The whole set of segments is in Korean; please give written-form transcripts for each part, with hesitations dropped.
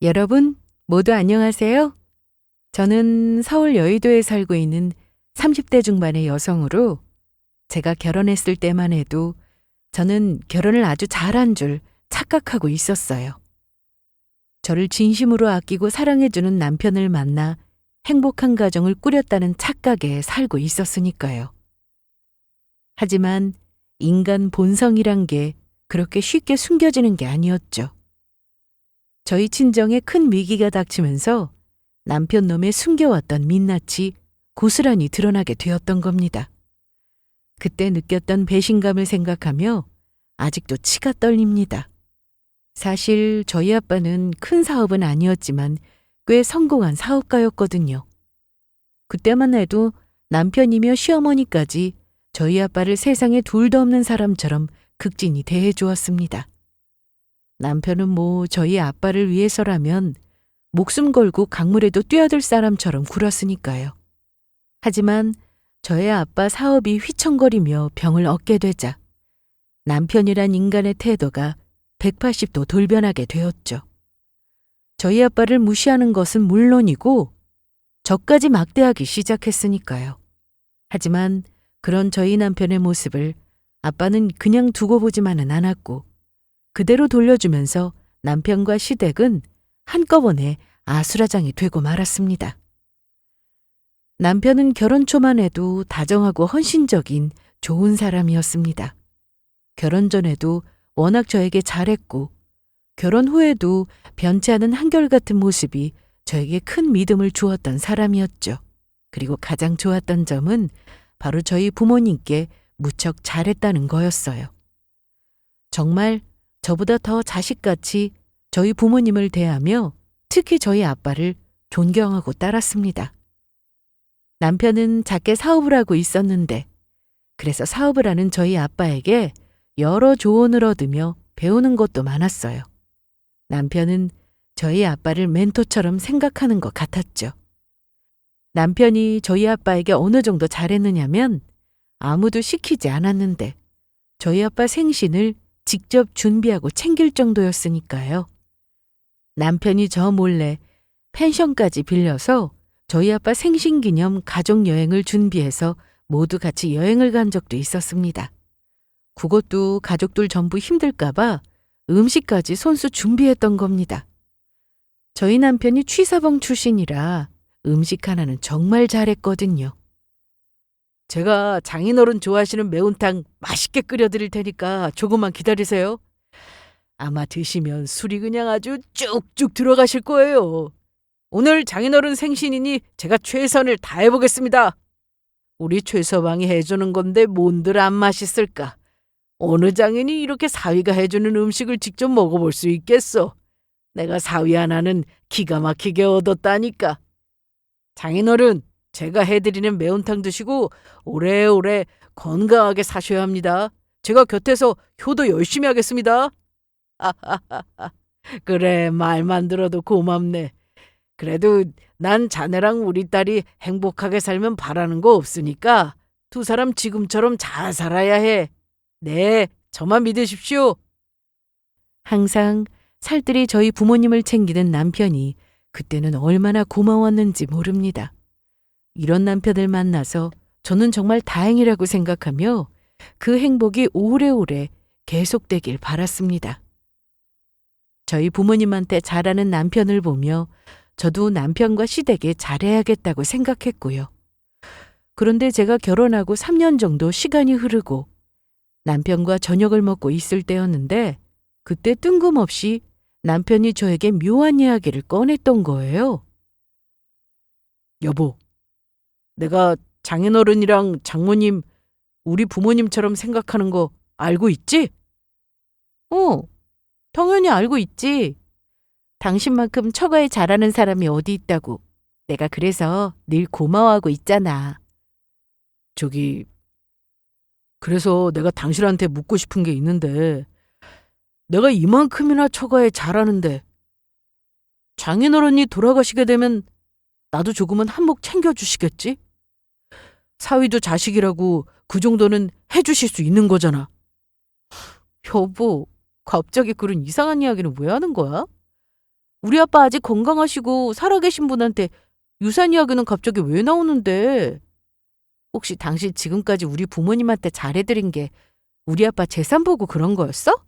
여러분, 모두 안녕하세요. 저는 서울 여의도에 살고 있는 30대 중반의 여성으로 제가 결혼했을 때만 해도 저는 결혼을 아주 잘한 줄 착각하고 있었어요. 저를 진심으로 아끼고 사랑해주는 남편을 만나 행복한 가정을 꾸렸다는 착각에 살고 있었으니까요. 하지만 인간 본성이란 게 그렇게 쉽게 숨겨지는 게 아니었죠. 저희 친정에 큰 위기가 닥치면서 남편 놈의 숨겨왔던 민낯이 고스란히 드러나게 되었던 겁니다. 그때 느꼈던 배신감을 생각하며 아직도 치가 떨립니다. 사실 저희 아빠는 큰 사업은 아니었지만 꽤 성공한 사업가였거든요. 그때만 해도 남편이며 시어머니까지 저희 아빠를 세상에 둘도 없는 사람처럼 극진히 대해주었습니다. 남편은 저희 아빠를 위해서라면 목숨 걸고 강물에도 뛰어들 사람처럼 굴었으니까요. 하지만 저희 아빠 사업이 휘청거리며 병을 얻게 되자 남편이란 인간의 태도가 180도 돌변하게 되었죠. 저희 아빠를 무시하는 것은 물론이고 저까지 막대하기 시작했으니까요. 하지만 그런 저희 남편의 모습을 아빠는 그냥 두고 보지만은 않았고 그대로 돌려주면서 남편과 시댁은 한꺼번에 아수라장이 되고 말았습니다. 남편은 결혼 초만 해도 다정하고 헌신적인 좋은 사람이었습니다. 결혼 전에도 워낙 저에게 잘했고 결혼 후에도 변치 않은 한결같은 모습이 저에게 큰 믿음을 주었던 사람이었죠. 그리고 가장 좋았던 점은 바로 저희 부모님께 무척 잘했다는 거였어요. 정말 저보다 더 자식같이 저희 부모님을 대하며 특히 저희 아빠를 존경하고 따랐습니다. 남편은 작게 사업을 하고 있었는데 그래서 사업을 하는 저희 아빠에게 여러 조언을 얻으며 배우는 것도 많았어요. 남편은 저희 아빠를 멘토처럼 생각하는 것 같았죠. 남편이 저희 아빠에게 어느 정도 잘했느냐면 아무도 시키지 않았는데 저희 아빠 생신을 직접 준비하고 챙길 정도였으니까요. 남편이 저 몰래 펜션까지 빌려서 저희 아빠 생신 기념 가족 여행을 준비해서 모두 같이 여행을 간 적도 있었습니다. 그것도 가족들 전부 힘들까봐 음식까지 손수 준비했던 겁니다. 저희 남편이 취사봉 출신이라 음식 하나는 정말 잘했거든요. 제가 장인어른 좋아하시는 매운탕 맛있게 끓여드릴 테니까 조금만 기다리세요. 아마 드시면 술이 그냥 아주 쭉쭉 들어가실 거예요. 오늘 장인어른 생신이니 제가 최선을 다해보겠습니다. 우리 최서방이 해주는 건데 뭔들 안 맛있을까? 어느 장인이 이렇게 사위가 해주는 음식을 직접 먹어볼 수 있겠어? 내가 사위 하나는 기가 막히게 얻었다니까. 장인어른, 제가 해드리는 매운탕 드시고 오래오래 건강하게 사셔야 합니다. 제가 곁에서 효도 열심히 하겠습니다. 그래, 말만 들어도 고맙네. 그래도 난 자네랑 우리 딸이 행복하게 살면 바라는 거 없으니까 두 사람 지금처럼 잘 살아야 해. 네, 저만 믿으십시오. 항상 살뜰히 저희 부모님을 챙기는 남편이 그때는 얼마나 고마웠는지 모릅니다. 이런 남편을 만나서 저는 정말 다행이라고 생각하며 그 행복이 오래오래 계속되길 바랐습니다. 저희 부모님한테 잘하는 남편을 보며 저도 남편과 시댁에 잘해야겠다고 생각했고요. 그런데 제가 결혼하고 3년 정도 시간이 흐르고 남편과 저녁을 먹고 있을 때였는데 그때 뜬금없이 남편이 저에게 묘한 이야기를 꺼냈던 거예요. 여보, 내가 장인어른이랑 장모님, 우리 부모님처럼 생각하는 거 알고 있지? 당연히 알고 있지. 당신만큼 처가에 잘하는 사람이 어디 있다고. 내가 그래서 늘 고마워하고 있잖아. 그래서 내가 당신한테 묻고 싶은 게 있는데 내가 이만큼이나 처가에 잘하는데 장인어른이 돌아가시게 되면 나도 조금은 한몫 챙겨주시겠지? 사위도 자식이라고 그 정도는 해주실 수 있는 거잖아. 여보, 갑자기 그런 이상한 이야기는 왜 하는 거야? 우리 아빠 아직 건강하시고 살아계신 분한테 유산 이야기는 갑자기 왜 나오는데? 혹시 당신 지금까지 우리 부모님한테 잘해드린 게 우리 아빠 재산 보고 그런 거였어?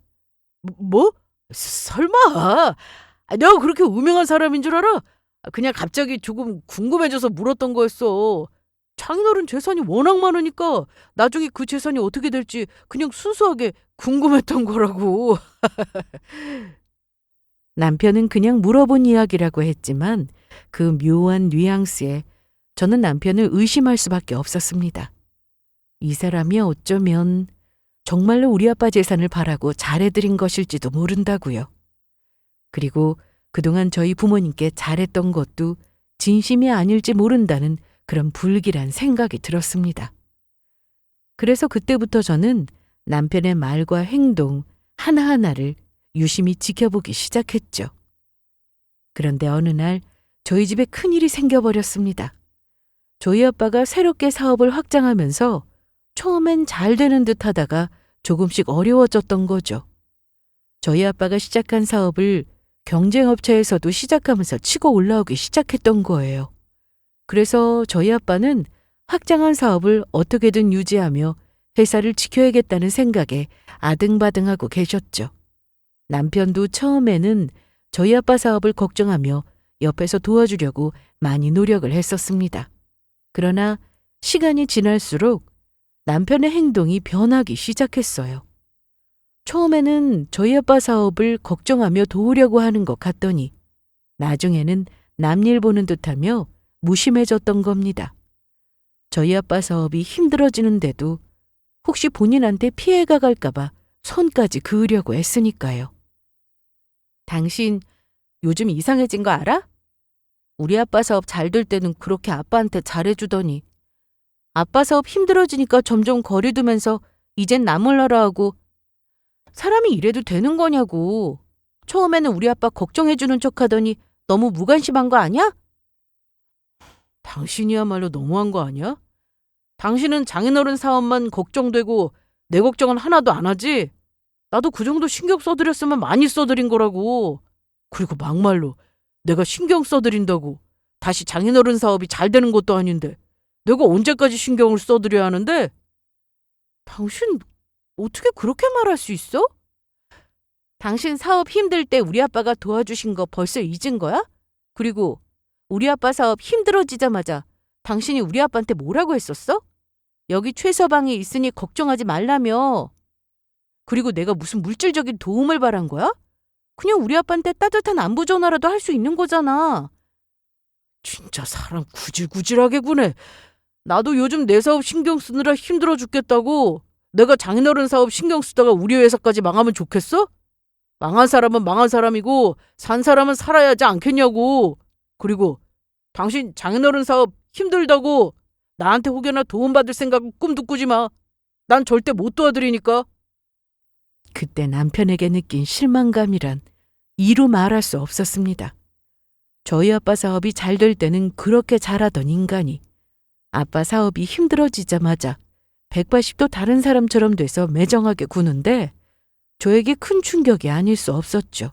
뭐? 설마. 내가 그렇게 유명한 사람인 줄 알아? 그냥 갑자기 조금 궁금해져서 물었던 거였어. 장인어른 재산이 워낙 많으니까 나중에 그 재산이 어떻게 될지 그냥 순수하게 궁금했던 거라고. 남편은 그냥 물어본 이야기라고 했지만 그 묘한 뉘앙스에 저는 남편을 의심할 수밖에 없었습니다. 이 사람이 어쩌면 정말로 우리 아빠 재산을 바라고 잘해드린 것일지도 모른다고요. 그리고 그동안 저희 부모님께 잘했던 것도 진심이 아닐지 모른다는 그런 불길한 생각이 들었습니다. 그래서 그때부터 저는 남편의 말과 행동 하나하나를 유심히 지켜보기 시작했죠. 그런데 어느 날 저희 집에 큰일이 생겨버렸습니다. 저희 아빠가 새롭게 사업을 확장하면서 처음엔 잘 되는 듯 하다가 조금씩 어려워졌던 거죠. 저희 아빠가 시작한 사업을 경쟁업체에서도 시작하면서 치고 올라오기 시작했던 거예요. 그래서 저희 아빠는 확장한 사업을 어떻게든 유지하며 회사를 지켜야겠다는 생각에 아등바등하고 계셨죠. 남편도 처음에는 저희 아빠 사업을 걱정하며 옆에서 도와주려고 많이 노력을 했었습니다. 그러나 시간이 지날수록 남편의 행동이 변하기 시작했어요. 처음에는 저희 아빠 사업을 걱정하며 도우려고 하는 것 같더니 나중에는 남일 보는 듯하며 무심해졌던 겁니다. 저희 아빠 사업이 힘들어지는데도 혹시 본인한테 피해가 갈까봐 손까지 그으려고 했으니까요. 당신 요즘 이상해진 거 알아? 우리 아빠 사업 잘 될 때는 그렇게 아빠한테 잘해주더니 아빠 사업 힘들어지니까 점점 거리두면서 이젠 나 몰라라 하고 사람이 이래도 되는 거냐고. 처음에는 우리 아빠 걱정해주는 척하더니 너무 무관심한 거 아니야? 당신이야말로 너무한 거 아니야? 당신은 장인어른 사업만 걱정되고 내 걱정은 하나도 안 하지? 나도 그 정도 신경 써드렸으면 많이 써드린 거라고. 그리고 막말로 내가 신경 써드린다고 다시 장인어른 사업이 잘 되는 것도 아닌데 내가 언제까지 신경을 써드려야 하는데? 당신 어떻게 그렇게 말할 수 있어? 당신 사업 힘들 때 우리 아빠가 도와주신 거 벌써 잊은 거야? 그리고 우리 아빠 사업 힘들어지자마자 당신이 우리 아빠한테 뭐라고 했었어? 여기 최서방이 있으니 걱정하지 말라며. 그리고 내가 무슨 물질적인 도움을 바란 거야? 그냥 우리 아빠한테 따뜻한 안부 전화라도 할 수 있는 거잖아. 진짜 사람 구질구질하게 구네. 나도 요즘 내 사업 신경 쓰느라 힘들어 죽겠다고. 내가 장인어른 사업 신경 쓰다가 우리 회사까지 망하면 좋겠어? 망한 사람은 망한 사람이고 산 사람은 살아야 하지 않겠냐고. 그리고 당신 장인어른 사업 힘들다고 나한테 혹여나 도움받을 생각은 꿈도 꾸지 마. 난 절대 못 도와드리니까. 그때 남편에게 느낀 실망감이란 이루 말할 수 없었습니다. 저희 아빠 사업이 잘 될 때는 그렇게 잘하던 인간이 아빠 사업이 힘들어지자마자 180도 다른 사람처럼 돼서 매정하게 구는데 저에게 큰 충격이 아닐 수 없었죠.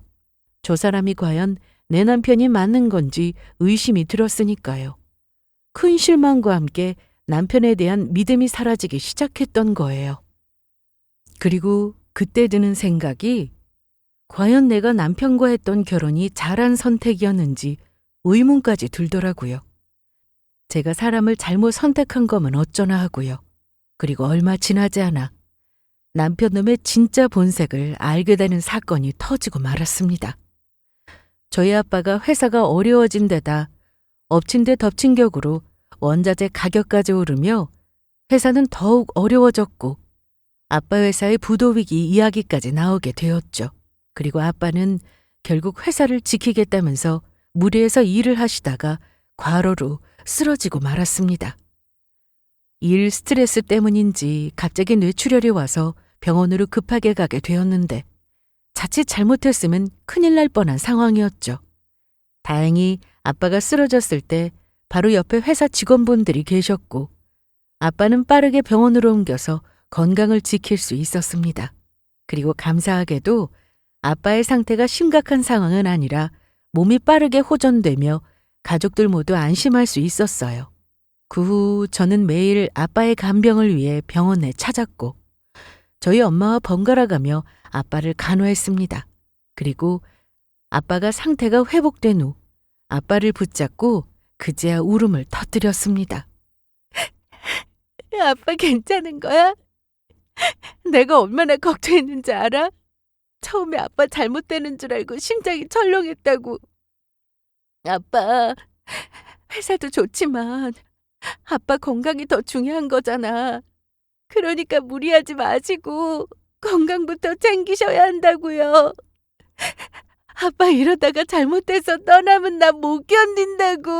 저 사람이 과연 내 남편이 맞는 건지 의심이 들었으니까요. 큰 실망과 함께 남편에 대한 믿음이 사라지기 시작했던 거예요. 그리고 그때 드는 생각이 과연 내가 남편과 했던 결혼이 잘한 선택이었는지 의문까지 들더라고요. 제가 사람을 잘못 선택한 거면 어쩌나 하고요. 그리고 얼마 지나지 않아 남편 놈의 진짜 본색을 알게 되는 사건이 터지고 말았습니다. 저희 아빠가 회사가 어려워진 데다 엎친 데 덮친 격으로 원자재 가격까지 오르며 회사는 더욱 어려워졌고 아빠 회사의 부도위기 이야기까지 나오게 되었죠. 그리고 아빠는 결국 회사를 지키겠다면서 무리해서 일을 하시다가 과로로 쓰러지고 말았습니다. 일 스트레스 때문인지 갑자기 뇌출혈이 와서 병원으로 급하게 가게 되었는데 자칫 잘못했으면 큰일 날 뻔한 상황이었죠. 다행히 아빠가 쓰러졌을 때 바로 옆에 회사 직원분들이 계셨고 아빠는 빠르게 병원으로 옮겨서 건강을 지킬 수 있었습니다. 그리고 감사하게도 아빠의 상태가 심각한 상황은 아니라 몸이 빠르게 호전되며 가족들 모두 안심할 수 있었어요. 그 후 저는 매일 아빠의 간병을 위해 병원에 찾았고 저희 엄마와 번갈아가며 아빠를 간호했습니다. 그리고 아빠가 상태가 회복된 후 아빠를 붙잡고 그제야 울음을 터뜨렸습니다. 아빠 괜찮은 거야? 내가 얼마나 걱정했는지 알아? 처음에 아빠 잘못되는 줄 알고 심장이 철렁했다고. 아빠, 회사도 좋지만 아빠 건강이 더 중요한 거잖아. 그러니까 무리하지 마시고 건강부터 챙기셔야 한다고요. 아빠 이러다가 잘못해서 떠나면 나 못 견딘다고.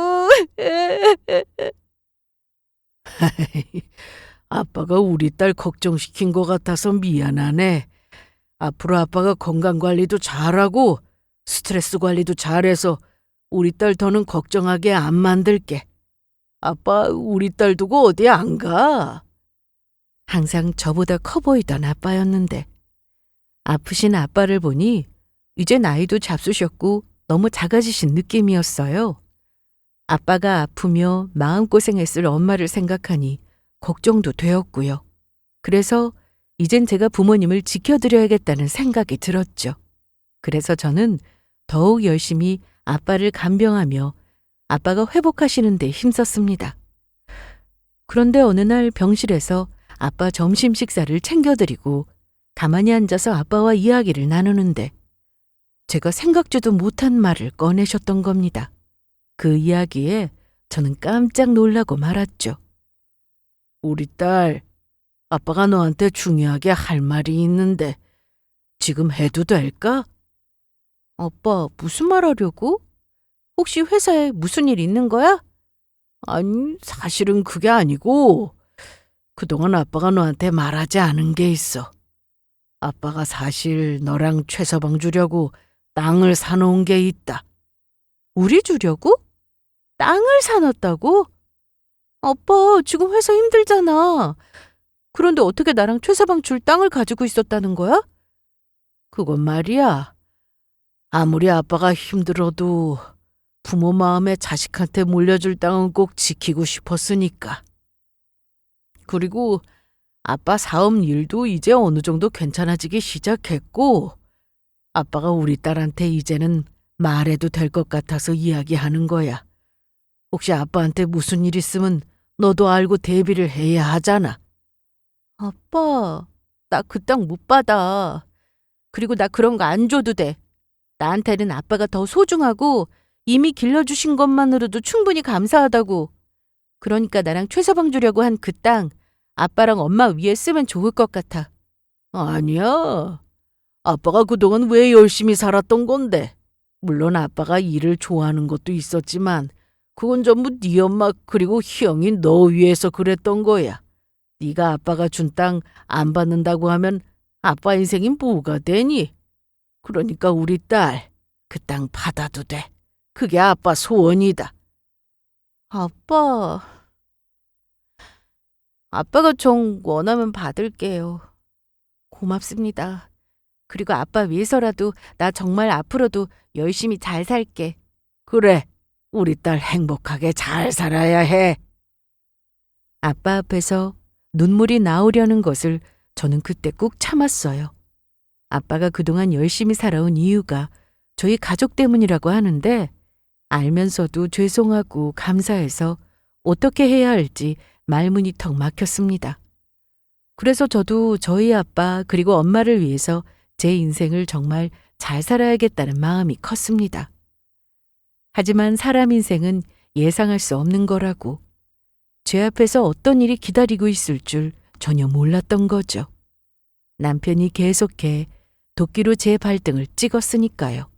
아빠가 우리 딸 걱정시킨 것 같아서 미안하네. 앞으로 아빠가 건강관리도 잘하고 스트레스 관리도 잘해서 우리 딸 더는 걱정하게 안 만들게. 아빠 우리 딸 두고 어디 안 가? 항상 저보다 커 보이던 아빠였는데 아프신 아빠를 보니 이제 나이도 잡수셨고 너무 작아지신 느낌이었어요. 아빠가 아프며 마음고생했을 엄마를 생각하니 걱정도 되었고요. 그래서 이젠 제가 부모님을 지켜드려야겠다는 생각이 들었죠. 그래서 저는 더욱 열심히 아빠를 간병하며 아빠가 회복하시는 데 힘썼습니다. 그런데 어느 날 병실에서 아빠 점심 식사를 챙겨드리고 가만히 앉아서 아빠와 이야기를 나누는데 제가 생각지도 못한 말을 꺼내셨던 겁니다. 그 이야기에 저는 깜짝 놀라고 말았죠. 우리 딸, 아빠가 너한테 중요하게 할 말이 있는데 지금 해도 될까? 아빠, 무슨 말 하려고? 혹시 회사에 무슨 일 있는 거야? 아니, 사실은 그게 아니고 그동안 아빠가 너한테 말하지 않은 게 있어. 아빠가 사실 너랑 최서방 주려고 땅을 사놓은 게 있다. 우리 주려고? 땅을 사놨다고? 아빠, 지금 회사 힘들잖아. 그런데 어떻게 나랑 최서방 줄 땅을 가지고 있었다는 거야? 그건 말이야. 아무리 아빠가 힘들어도 부모 마음에 자식한테 물려줄 땅은 꼭 지키고 싶었으니까. 그리고 아빠 사업 일도 이제 어느 정도 괜찮아지기 시작했고 아빠가 우리 딸한테 이제는 말해도 될 것 같아서 이야기하는 거야. 혹시 아빠한테 무슨 일 있으면 너도 알고 대비를 해야 하잖아. 아빠, 나 그 땅 못 받아. 그리고 나 그런 거 안 줘도 돼. 나한테는 아빠가 더 소중하고 이미 길러주신 것만으로도 충분히 감사하다고. 그러니까 나랑 최서방 주려고 한 그 땅 아빠랑 엄마 위에 쓰면 좋을 것 같아. 아니야. 아빠가 그동안 왜 열심히 살았던 건데. 물론 아빠가 일을 좋아하는 것도 있었지만 그건 전부 네 엄마 그리고 형이 너 위해서 그랬던 거야. 네가 아빠가 준 땅 안 받는다고 하면 아빠 인생이 뭐가 되니? 그러니까 우리 딸, 그 땅 받아도 돼. 그게 아빠 소원이다. 아빠가 정 원하면 받을게요. 고맙습니다. 그리고 아빠 위해서라도 나 정말 앞으로도 열심히 잘 살게. 그래, 우리 딸 행복하게 잘 살아야 해. 아빠 앞에서 눈물이 나오려는 것을 저는 그때 꾹 참았어요. 아빠가 그동안 열심히 살아온 이유가 저희 가족 때문이라고 하는데 알면서도 죄송하고 감사해서 어떻게 해야 할지 말문이 턱 막혔습니다. 그래서 저도 저희 아빠 그리고 엄마를 위해서 제 인생을 정말 잘 살아야겠다는 마음이 컸습니다. 하지만 사람 인생은 예상할 수 없는 거라고 제 앞에서 어떤 일이 기다리고 있을 줄 전혀 몰랐던 거죠. 남편이 계속해 도끼로 제 발등을 찍었으니까요.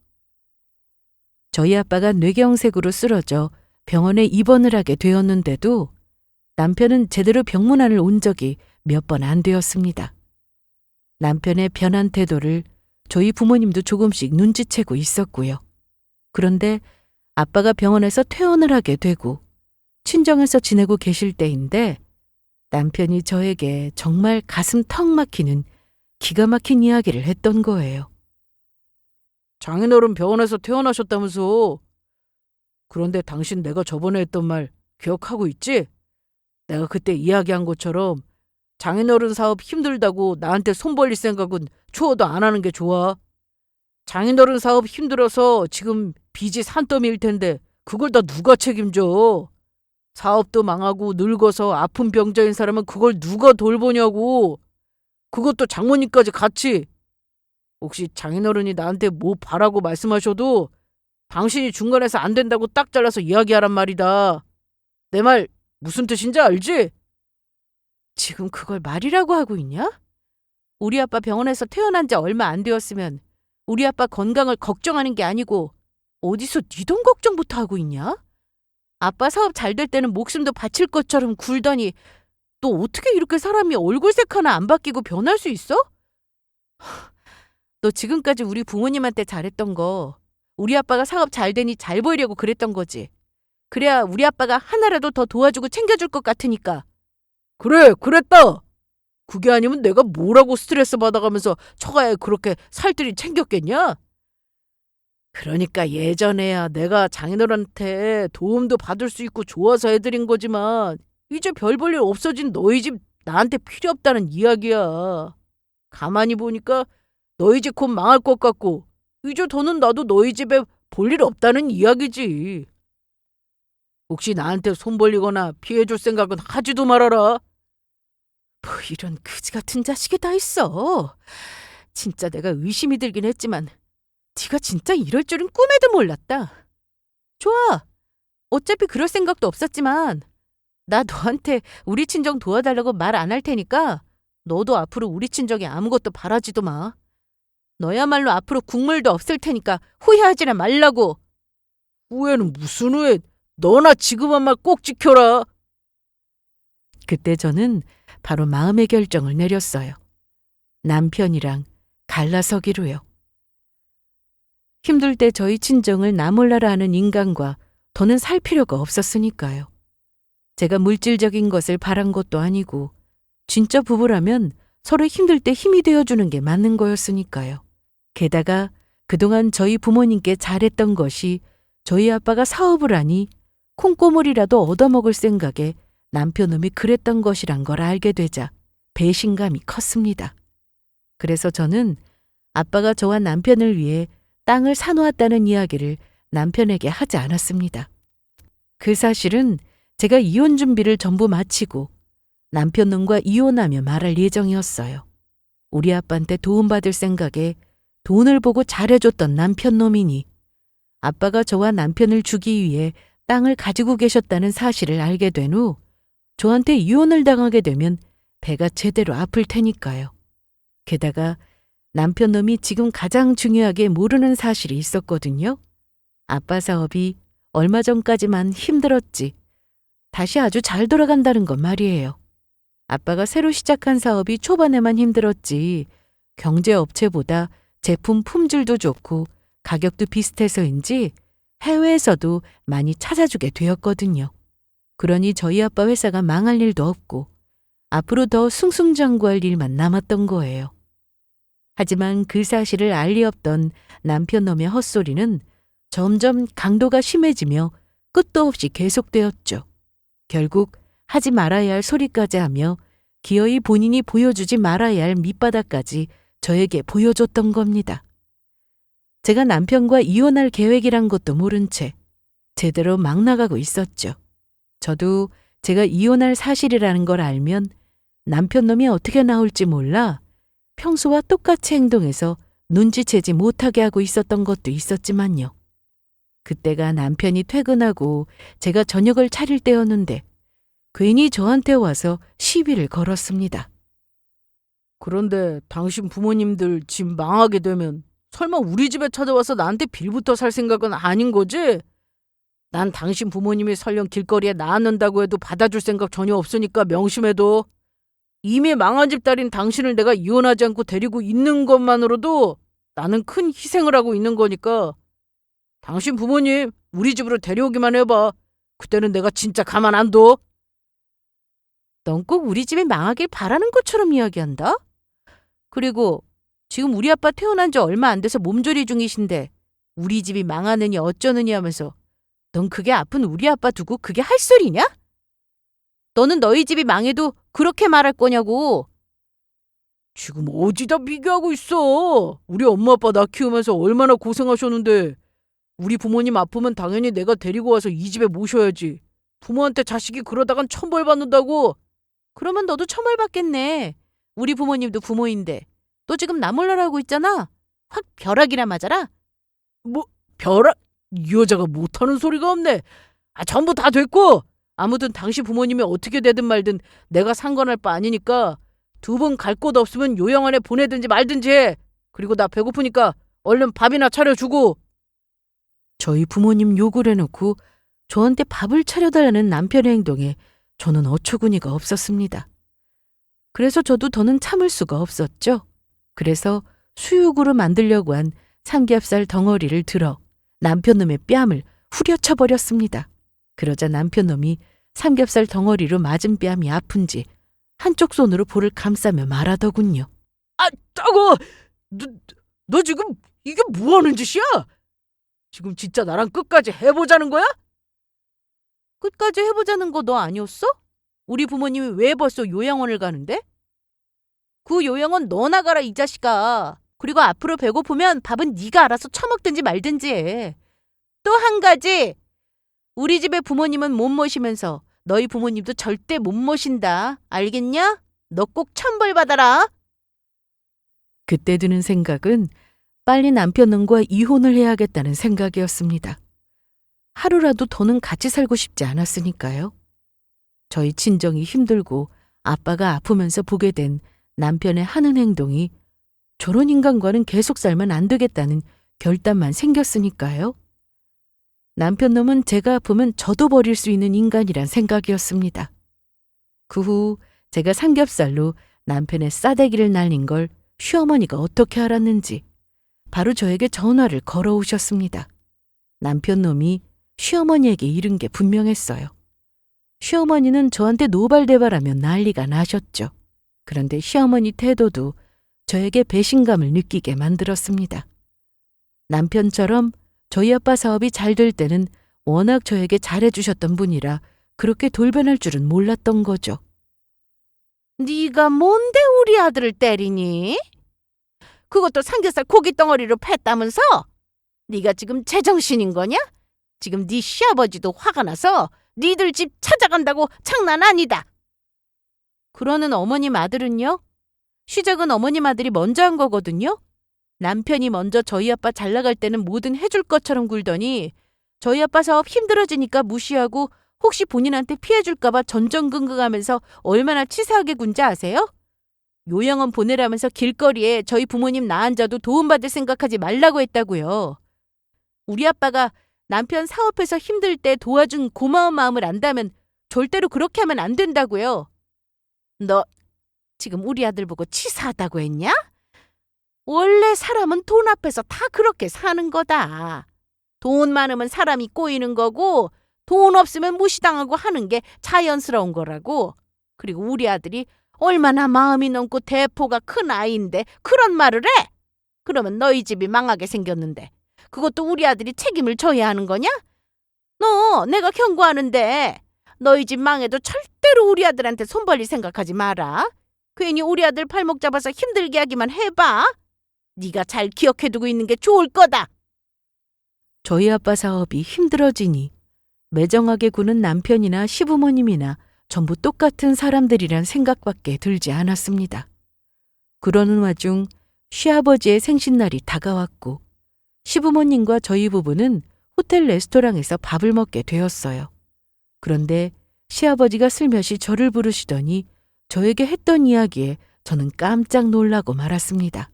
저희 아빠가 뇌경색으로 쓰러져 병원에 입원을 하게 되었는데도 남편은 제대로 병문안을 온 적이 몇 번 안 되었습니다. 남편의 변한 태도를 저희 부모님도 조금씩 눈치채고 있었고요. 그런데 아빠가 병원에서 퇴원을 하게 되고 친정에서 지내고 계실 때인데 남편이 저에게 정말 가슴 턱 막히는 기가 막힌 이야기를 했던 거예요. 장인어른 병원에서 퇴원하셨다면서. 그런데 당신 내가 저번에 했던 말 기억하고 있지? 내가 그때 이야기한 것처럼 장인어른 사업 힘들다고 나한테 손 벌릴 생각은 추워도 안 하는 게 좋아. 장인어른 사업 힘들어서 지금 빚이 산더미일 텐데 그걸 다 누가 책임져? 사업도 망하고 늙어서 아픈 병자인 사람은 그걸 누가 돌보냐고. 그것도 장모님까지 같이. 혹시 장인어른이 나한테 뭐 바라고 말씀하셔도 당신이 중간에서 안 된다고 딱 잘라서 이야기하란 말이다. 내 말 무슨 뜻인지 알지? 지금 그걸 말이라고 하고 있냐? 우리 아빠 병원에서 퇴원한 지 얼마 안 되었으면 우리 아빠 건강을 걱정하는 게 아니고 어디서 네 돈 걱정부터 하고 있냐? 아빠 사업 잘 될 때는 목숨도 바칠 것처럼 굴더니 너 어떻게 이렇게 사람이 얼굴색 하나 안 바뀌고 변할 수 있어? 너 지금까지 우리 부모님한테 잘했던 거 우리 아빠가 사업 잘 되니 잘 보이려고 그랬던 거지. 그래야 우리 아빠가 하나라도 더 도와주고 챙겨줄 것 같으니까. 그래, 그랬다. 그게 아니면 내가 뭐라고 스트레스 받아가면서 처가에 그렇게 살뜰히 챙겼겠냐? 그러니까 예전에야 내가 장인어른한테 도움도 받을 수 있고 좋아서 해드린 거지만 이제 별 볼 일 없어진 너희 집 나한테 필요 없다는 이야기야. 가만히 보니까 너희 집 곧 망할 것 같고 이제 더는 나도 너희 집에 볼 일 없다는 이야기지. 혹시 나한테 손 벌리거나 피해줄 생각은 하지도 말아라. 뭐 이런 그지 같은 자식이 다 있어. 진짜 내가 의심이 들긴 했지만 네가 진짜 이럴 줄은 꿈에도 몰랐다. 좋아. 어차피 그럴 생각도 없었지만 나 너한테 우리 친정 도와달라고 말 안 할 테니까 너도 앞으로 우리 친정에 아무것도 바라지도 마. 너야말로 앞으로 국물도 없을 테니까 후회하지나 말라고. 후회는 무슨 후회? 너나 지금 한 말 꼭 지켜라. 그때 저는 바로 마음의 결정을 내렸어요. 남편이랑 갈라서기로요. 힘들 때 저희 친정을 나 몰라라 하는 인간과 더는 살 필요가 없었으니까요. 제가 물질적인 것을 바란 것도 아니고 진짜 부부라면 서로 힘들 때 힘이 되어주는 게 맞는 거였으니까요. 게다가 그동안 저희 부모님께 잘했던 것이 저희 아빠가 사업을 하니 콩고물이라도 얻어먹을 생각에 남편놈이 그랬던 것이란 걸 알게 되자 배신감이 컸습니다. 그래서 저는 아빠가 저와 남편을 위해 땅을 사놓았다는 이야기를 남편에게 하지 않았습니다. 그 사실은 제가 이혼 준비를 전부 마치고 남편놈과 이혼하며 말할 예정이었어요. 우리 아빠한테 도움받을 생각에 돈을 보고 잘해줬던 남편놈이니 아빠가 저와 남편을 주기 위해 땅을 가지고 계셨다는 사실을 알게 된 후 저한테 이혼을 당하게 되면 배가 제대로 아플 테니까요. 게다가 남편놈이 지금 가장 중요하게 모르는 사실이 있었거든요. 아빠 사업이 얼마 전까지만 힘들었지 다시 아주 잘 돌아간다는 건 말이에요. 아빠가 새로 시작한 사업이 초반에만 힘들었지 경제업체보다 제품 품질도 좋고 가격도 비슷해서인지 해외에서도 많이 찾아주게 되었거든요. 그러니 저희 아빠 회사가 망할 일도 없고 앞으로 더 승승장구할 일만 남았던 거예요. 하지만 그 사실을 알 리 없던 남편놈의 헛소리는 점점 강도가 심해지며 끝도 없이 계속되었죠. 결국 하지 말아야 할 소리까지 하며 기어이 본인이 보여주지 말아야 할 밑바닥까지 저에게 보여줬던 겁니다. 제가 남편과 이혼할 계획이란 것도 모른 채 제대로 막 나가고 있었죠. 저도 제가 이혼할 사실이라는 걸 알면 남편놈이 어떻게 나올지 몰라 평소와 똑같이 행동해서 눈치채지 못하게 하고 있었던 것도 있었지만요. 그때가 남편이 퇴근하고 제가 저녁을 차릴 때였는데 괜히 저한테 와서 시비를 걸었습니다. 그런데 당신 부모님들 집 망하게 되면 설마 우리 집에 찾아와서 나한테 빌부터 살 생각은 아닌 거지? 난 당신 부모님이 설령 길거리에 나앉는다고 해도 받아줄 생각 전혀 없으니까 명심해둬. 이미 망한 집 딸인 당신을 내가 이혼하지 않고 데리고 있는 것만으로도 나는 큰 희생을 하고 있는 거니까 당신 부모님 우리 집으로 데려오기만 해봐. 그때는 내가 진짜 가만 안 둬. 넌 꼭 우리 집이 망하길 바라는 것처럼 이야기한다? 그리고 지금 우리 아빠 퇴원한 지 얼마 안 돼서 몸조리 중이신데 우리 집이 망하느니 어쩌느니 하면서 넌 그게 아픈 우리 아빠 두고 그게 할 소리냐? 너는 너희 집이 망해도 그렇게 말할 거냐고. 지금 어디다 비교하고 있어? 우리 엄마 아빠 나 키우면서 얼마나 고생하셨는데. 우리 부모님 아프면 당연히 내가 데리고 와서 이 집에 모셔야지. 부모한테 자식이 그러다간 천벌 받는다고. 그러면 너도 처벌 받겠네. 우리 부모님도 부모인데. 너 지금 나 몰라라고 있잖아. 확 벼락이나 맞아라. 뭐 벼락? 이 여자가 못하는 소리가 없네. 전부 다 됐고 아무튼 당신 부모님이 어떻게 되든 말든 내가 상관할 바 아니니까 두 분 갈 곳 없으면 요양원에 보내든지 말든지 해. 그리고 나 배고프니까 얼른 밥이나 차려주고. 저희 부모님 욕을 해놓고 저한테 밥을 차려달라는 남편의 행동에 저는 어처구니가 없었습니다. 그래서 저도 더는 참을 수가 없었죠. 그래서 수육으로 만들려고 한 삼겹살 덩어리를 들어 남편놈의 뺨을 후려쳐 버렸습니다. 그러자 남편놈이 삼겹살 덩어리로 맞은 뺨이 아픈지 한쪽 손으로 볼을 감싸며 말하더군요. 따고! 너 지금 이게 뭐 하는 짓이야? 지금 진짜 나랑 끝까지 해보자는 거야? 끝까지 해보자는 거 너 아니었어? 우리 부모님이 왜 벌써 요양원을 가는데? 그 요양원 너나 가라 이 자식아. 그리고 앞으로 배고프면 밥은 네가 알아서 처먹든지 말든지 해. 또 한 가지. 우리 집에 부모님은 못 모시면서 너희 부모님도 절대 못 모신다. 알겠냐? 너 꼭 천벌 받아라. 그때 드는 생각은 빨리 남편놈과 이혼을 해야겠다는 생각이었습니다. 하루라도 더는 같이 살고 싶지 않았으니까요. 저희 친정이 힘들고 아빠가 아프면서 보게 된 남편의 하는 행동이 저런 인간과는 계속 살면 안 되겠다는 결단만 생겼으니까요. 남편놈은 제가 아프면 저도 버릴 수 있는 인간이란 생각이었습니다. 그 후 제가 삼겹살로 남편의 싸대기를 날린 걸 시어머니가 어떻게 알았는지 바로 저에게 전화를 걸어오셨습니다. 남편놈이 시어머니에게 이른 게 분명했어요. 시어머니는 저한테 노발대발하며 난리가 나셨죠. 그런데 시어머니 태도도 저에게 배신감을 느끼게 만들었습니다. 남편처럼 저희 아빠 사업이 잘 될 때는 워낙 저에게 잘해주셨던 분이라 그렇게 돌변할 줄은 몰랐던 거죠. 네가 뭔데 우리 아들을 때리니? 그것도 삼겹살 고기 덩어리로 팼다면서? 네가 지금 제정신인 거냐? 지금 네 시아버지도 화가 나서 니들 집 찾아간다고 장난 아니다. 그러는 어머님 아들은요? 시작은 어머님 아들이 먼저 한 거거든요. 남편이 먼저 저희 아빠 잘 나갈 때는 뭐든 해줄 것처럼 굴더니 저희 아빠 사업 힘들어지니까 무시하고 혹시 본인한테 피해 줄까 봐 전전긍긍하면서 얼마나 치사하게 군지 아세요? 요양원 보내라면서 길거리에 저희 부모님 나 앉아도 도움받을 생각하지 말라고 했다고요. 우리 아빠가 남편 사업해서 힘들 때 도와준 고마운 마음을 안다면 절대로 그렇게 하면 안 된다고요. 너 지금 우리 아들 보고 치사하다고 했냐? 원래 사람은 돈 앞에서 다 그렇게 사는 거다. 돈 많으면 사람이 꼬이는 거고 돈 없으면 무시당하고 하는 게 자연스러운 거라고. 그리고 우리 아들이 얼마나 마음이 넓고 대포가 큰 아이인데 그런 말을 해? 그러면 너희 집이 망하게 생겼는데 그것도 우리 아들이 책임을 져야 하는 거냐? 너 내가 경고하는데 너희 집 망해도 절대로 우리 아들한테 손 벌릴 생각하지 마라. 괜히 우리 아들 발목 잡아서 힘들게 하기만 해봐. 네가 잘 기억해두고 있는 게 좋을 거다. 저희 아빠 사업이 힘들어지니 매정하게 구는 남편이나 시부모님이나 전부 똑같은 사람들이란 생각밖에 들지 않았습니다. 그러는 와중 시아버지의 생신날이 다가왔고 시부모님과 저희 부부는 호텔 레스토랑에서 밥을 먹게 되었어요. 그런데 시아버지가 슬며시 저를 부르시더니 저에게 했던 이야기에 저는 깜짝 놀라고 말았습니다.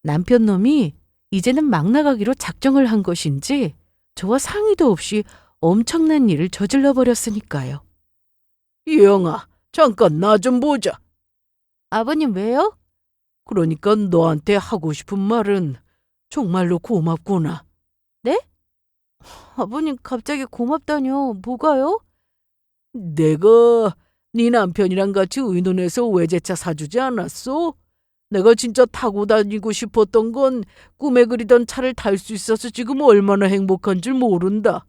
남편놈이 이제는 막 나가기로 작정을 한 것인지 저와 상의도 없이 엄청난 일을 저질러 버렸으니까요. 예영아, 잠깐 나 좀 보자. 아버님 왜요? 그러니까 너한테 하고 싶은 말은 정말로 고맙구나. 네? 아버님 갑자기 고맙다뇨. 뭐가요? 내가 네 남편이랑 같이 의논해서 외제차 사주지 않았어? 내가 진짜 타고 다니고 싶었던 건 꿈에 그리던 차를 탈 수 있어서 지금 얼마나 행복한 줄 모른다.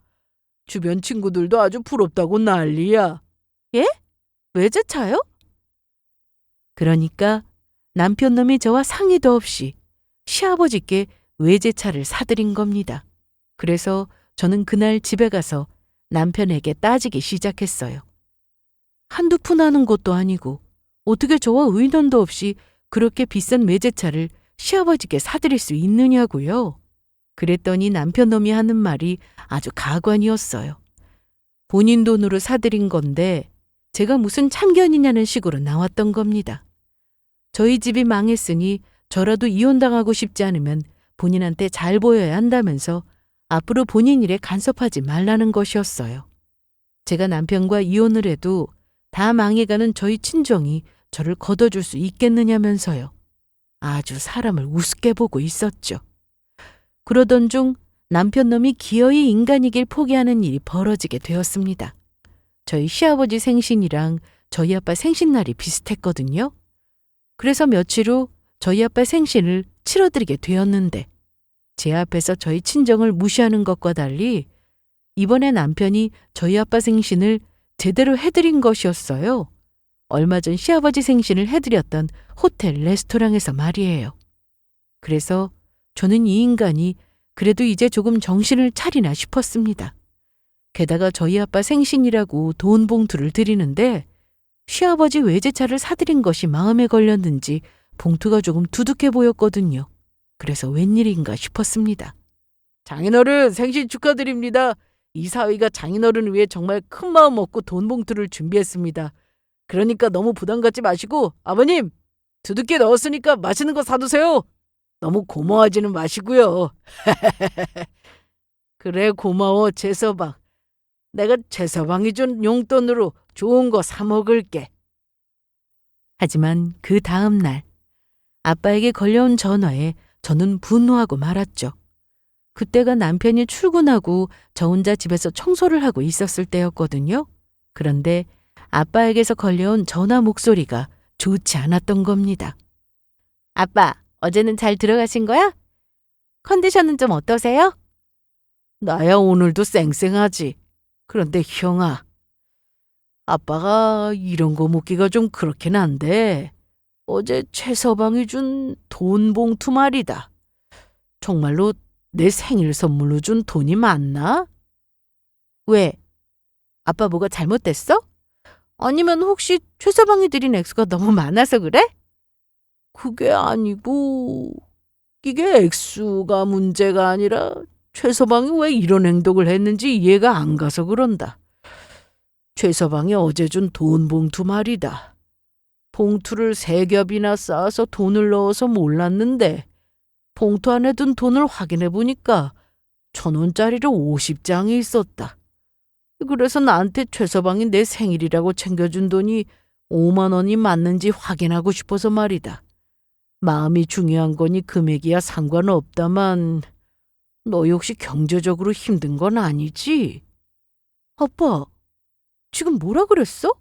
주변 친구들도 아주 부럽다고 난리야. 예? 외제차요? 그러니까 남편 놈이 저와 상의도 없이 시아버지께 외제차를 사드린 겁니다. 그래서 저는 그날 집에 가서 남편에게 따지기 시작했어요. 한두 푼 하는 것도 아니고 어떻게 저와 의논도 없이 그렇게 비싼 외제차를 시아버지께 사드릴 수 있느냐고요. 그랬더니 남편 놈이 하는 말이 아주 가관이었어요. 본인 돈으로 사드린 건데 제가 무슨 참견이냐는 식으로 나왔던 겁니다. 저희 집이 망했으니 저라도 이혼당하고 싶지 않으면 본인한테 잘 보여야 한다면서 앞으로 본인 일에 간섭하지 말라는 것이었어요. 제가 남편과 이혼을 해도 다 망해가는 저희 친정이 저를 걷어줄 수 있겠느냐면서요. 아주 사람을 우습게 보고 있었죠. 그러던 중 남편 놈이 기어이 인간이길 포기하는 일이 벌어지게 되었습니다. 저희 시아버지 생신이랑 저희 아빠 생신날이 비슷했거든요. 그래서 며칠 후 저희 아빠 생신을 치러드리게 되었는데 제 앞에서 저희 친정을 무시하는 것과 달리 이번에 남편이 저희 아빠 생신을 제대로 해드린 것이었어요. 얼마 전 시아버지 생신을 해드렸던 호텔 레스토랑에서 말이에요. 그래서 저는 이 인간이 그래도 이제 조금 정신을 차리나 싶었습니다. 게다가 저희 아빠 생신이라고 돈 봉투를 드리는데 시아버지 외제차를 사드린 것이 마음에 걸렸는지 봉투가 조금 두둑해 보였거든요. 그래서 웬일인가 싶었습니다. 장인어른 생신 축하드립니다. 이 사위가 장인어른을 위해 정말 큰 마음 먹고 돈 봉투를 준비했습니다. 그러니까 너무 부담 갖지 마시고 아버님 두둑게 넣었으니까 맛있는 거 사두세요. 너무 고마워하지는 마시고요. 그래 고마워 최서방. 내가 최서방이 준 용돈으로 좋은 거 사 먹을게. 하지만 그 다음 날 아빠에게 걸려온 전화에 저는 분노하고 말았죠. 그때가 남편이 출근하고 저 혼자 집에서 청소를 하고 있었을 때였거든요. 그런데 아빠에게서 걸려온 전화 목소리가 좋지 않았던 겁니다. 아빠, 어제는 잘 들어가신 거야? 컨디션은 좀 어떠세요? 나야 오늘도 쌩쌩하지. 그런데 형아, 아빠가 이런 거 묻기가 좀 그렇긴 한데 어제 최서방이 준 돈 봉투 말이다. 정말로 내 생일 선물로 준 돈이 맞나? 왜? 아빠 뭐가 잘못됐어? 아니면 혹시 최서방이 드린 액수가 너무 많아서 그래? 그게 아니고 이게 액수가 문제가 아니라 최서방이 왜 이런 행동을 했는지 이해가 안 가서 그런다. 최서방이 어제 준 돈 봉투 말이다. 봉투를 3겹이나 쌓아서 돈을 넣어서 몰랐는데 봉투 안에 든 돈을 확인해 보니까 1,000원짜리로 50장이 있었다. 그래서 나한테 최서방이 내 생일이라고 챙겨준 돈이 5만 원이 맞는지 확인하고 싶어서 말이다. 마음이 중요한 거니 금액이야 상관없다만 너 역시 경제적으로 힘든 건 아니지? 아빠, 지금 뭐라 그랬어?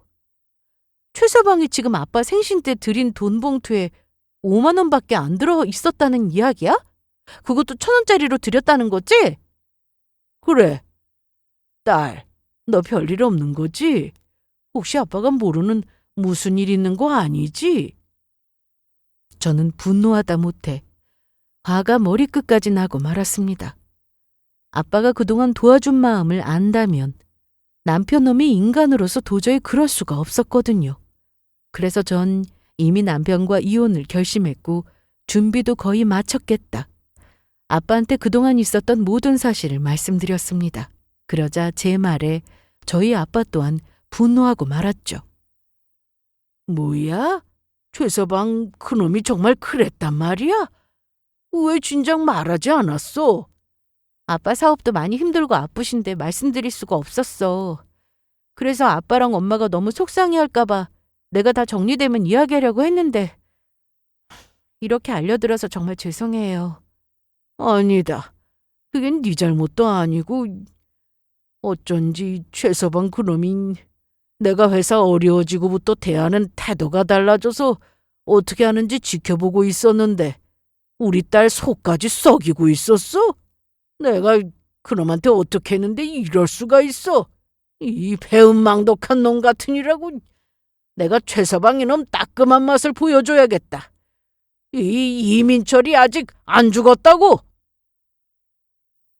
최서방이 지금 아빠 생신 때 드린 돈 봉투에 5만 원밖에 안 들어 있었다는 이야기야? 그것도 1,000원짜리로 드렸다는 거지? 그래. 딸, 너 별일 없는 거지? 혹시 아빠가 모르는 무슨 일 있는 거 아니지? 저는 분노하다 못해 화가 머리끝까지 나고 말았습니다. 아빠가 그동안 도와준 마음을 안다면 남편 놈이 인간으로서 도저히 그럴 수가 없었거든요. 그래서 전 이미 남편과 이혼을 결심했고 준비도 거의 마쳤겠다. 아빠한테 그동안 있었던 모든 사실을 말씀드렸습니다. 그러자 제 말에 저희 아빠 또한 분노하고 말았죠. 뭐야? 최서방 그놈이 정말 그랬단 말이야? 왜 진작 말하지 않았어? 아빠 사업도 많이 힘들고 아프신데 말씀드릴 수가 없었어. 그래서 아빠랑 엄마가 너무 속상해할까 봐 내가 다 정리되면 이야기하려고 했는데 이렇게 알려드려서 정말 죄송해요. 아니다. 그겐 네 잘못도 아니고 어쩐지 최서방 그놈이 내가 회사 어려워지고부터 대하는 태도가 달라져서 어떻게 하는지 지켜보고 있었는데 우리 딸 속까지 썩이고 있었어? 내가 그놈한테 어떻게 했는데 이럴 수가 있어? 이 배은망덕한 놈 같으니라고. 내가 최서방 이놈 따끔한 맛을 보여줘야겠다. 이 이민철이 아직 안 죽었다고?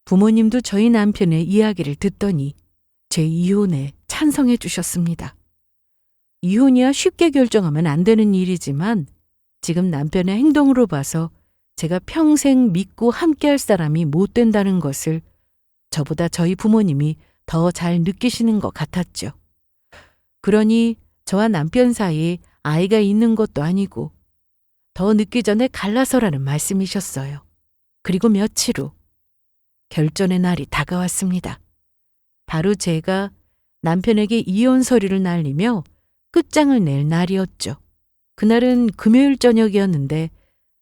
부모님도 저희 남편의 이야기를 듣더니 제 이혼에 찬성해 주셨습니다. 이혼이야 쉽게 결정하면 안 되는 일이지만 지금 남편의 행동으로 봐서 제가 평생 믿고 함께할 사람이 못 된다는 것을 저보다 저희 부모님이 더 잘 느끼시는 것 같았죠. 그러니 저와 남편 사이에 아이가 있는 것도 아니고 더 늦기 전에 갈라서라는 말씀이셨어요. 그리고 며칠 후 결전의 날이 다가왔습니다. 바로 제가 남편에게 이혼 서류를 날리며 끝장을 낼 날이었죠. 그날은 금요일 저녁이었는데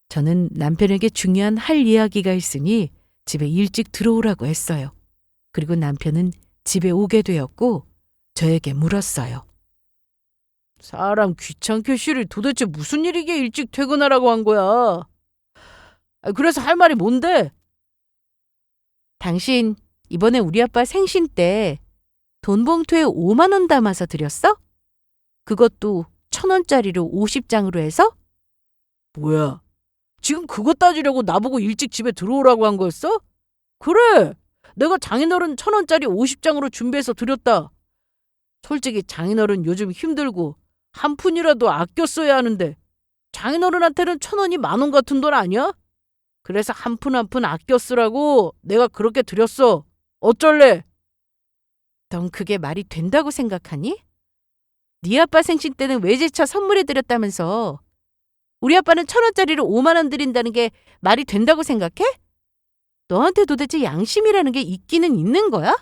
저는 남편에게 중요한 할 이야기가 있으니 집에 일찍 들어오라고 했어요. 그리고 남편은 집에 오게 되었고 저에게 물었어요. 사람 귀찮게 쉬를 도대체 무슨 일이기에 일찍 퇴근하라고 한 거야? 그래서 할 말이 뭔데? 당신 이번에 우리 아빠 생신 때 돈 봉투에 5만 원 담아서 드렸어? 그것도 1,000원짜리로 50장으로 해서? 뭐야? 지금 그거 따지려고 나보고 일찍 집에 들어오라고 한 거였어? 그래! 내가 장인어른 1,000원짜리 50장으로 준비해서 드렸다. 솔직히 장인어른 요즘 힘들고 한 푼이라도 아껴 써야 하는데 장인어른한테는 1,000원이 10,000원 같은 돈 아니야? 그래서 한 푼 한 푼 아껴 쓰라고 내가 그렇게 드렸어. 어쩔래? 넌 그게 말이 된다고 생각하니? 네 아빠 생신 때는 외제차 선물해 드렸다면서 우리 아빠는 1,000원짜리로 5만 원 드린다는 게 말이 된다고 생각해? 너한테 도대체 양심이라는 게 있기는 있는 거야?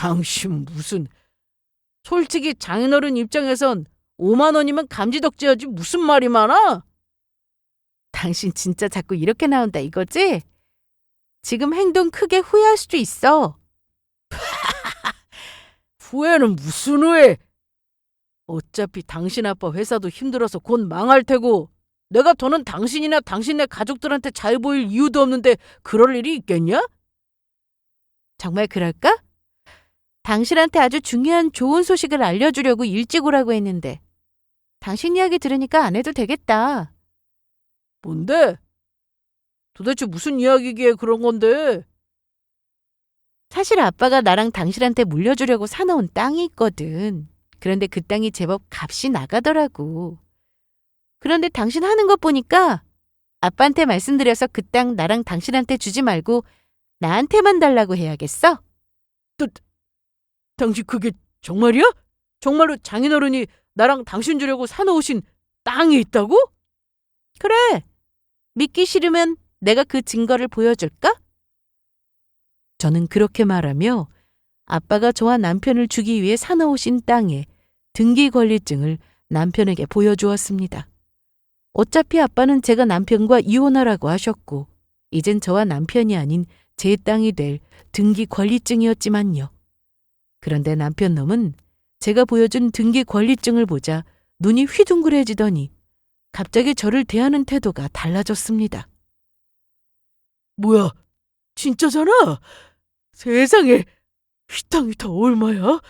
양심 무슨. 솔직히 장인어른 입장에선 5만 원이면 감지덕지하지 무슨 말이 많아? 당신 진짜 자꾸 이렇게 나온다 이거지? 지금 행동 크게 후회할 수도 있어. 후회는 무슨 후회? 어차피 당신 아빠 회사도 힘들어서 곧 망할 테고 내가 더는 당신이나 당신네 가족들한테 잘 보일 이유도 없는데 그럴 일이 있겠냐? 정말 그럴까? 당신한테 아주 중요한 좋은 소식을 알려주려고 일찍 오라고 했는데 당신 이야기 들으니까 안 해도 되겠다. 뭔데? 도대체 무슨 이야기기에 그런 건데? 사실 아빠가 나랑 당신한테 물려주려고 사놓은 땅이 있거든. 그런데 그 땅이 제법 값이 나가더라고. 그런데 당신 하는 것 보니까 아빠한테 말씀드려서 그 땅 나랑 당신한테 주지 말고 나한테만 달라고 해야겠어? 당신 그게 정말이야? 정말로 장인어른이 나랑 당신 주려고 사놓으신 땅이 있다고? 그래. 믿기 싫으면 내가 그 증거를 보여줄까? 저는 그렇게 말하며 아빠가 저와 남편을 주기 위해 사놓으신 땅의 등기 권리증을 남편에게 보여주었습니다. 어차피 아빠는 제가 남편과 이혼하라고 하셨고 이젠 저와 남편이 아닌 제 땅이 될 등기 권리증이었지만요. 그런데 남편 놈은 제가 보여준 등기 권리증을 보자 눈이 휘둥그레지더니 갑자기 저를 대하는 태도가 달라졌습니다. 뭐야, 진짜잖아? 세상에, 이 땅이 다 얼마야?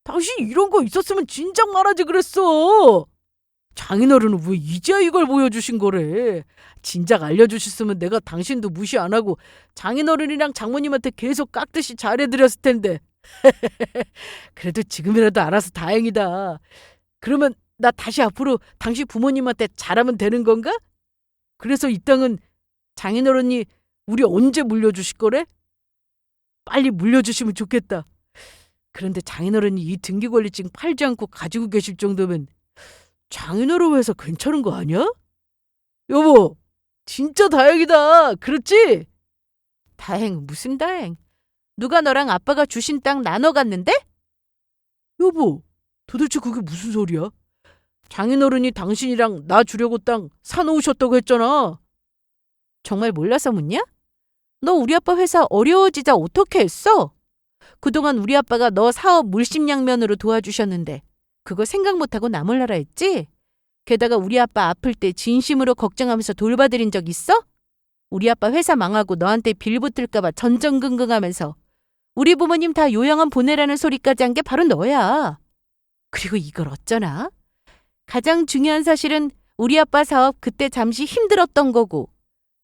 당신 이런 거 있었으면 진작 말하지 그랬어. 장인어른은 왜 이제야 이걸 보여주신 거래? 진작 알려주셨으면 내가 당신도 무시 안 하고 장인어른이랑 장모님한테 계속 깍듯이 잘해드렸을 텐데. 그래도 지금이라도 알아서 다행이다. 그러면 나 다시 앞으로 당신 부모님한테 잘하면 되는 건가? 그래서 이 땅은 장인어른이 우리 언제 물려주실 거래? 빨리 물려주시면 좋겠다. 그런데 장인어른이 이 등기권리증 팔지 않고 가지고 계실 정도면 장인어른 회사 괜찮은 거 아니야? 여보, 진짜 다행이다. 그렇지? 다행 무슨 다행. 누가 너랑 아빠가 주신 땅 나눠 갔는데? 여보, 도대체 그게 무슨 소리야? 장인어른이 당신이랑 나 주려고 땅 사놓으셨다고 했잖아. 정말 몰라서 묻냐? 너 우리 아빠 회사 어려워지자 어떻게 했어? 그동안 우리 아빠가 너 사업 물심양면으로 도와주셨는데 그거 생각 못하고 나 몰라라 했지? 게다가 우리 아빠 아플 때 진심으로 걱정하면서 돌봐드린 적 있어? 우리 아빠 회사 망하고 너한테 빌 붙을까봐 전전긍긍하면서 우리 부모님 다 요양원 보내라는 소리까지 한 게 바로 너야. 그리고 이걸 어쩌나? 가장 중요한 사실은 우리 아빠 사업 그때 잠시 힘들었던 거고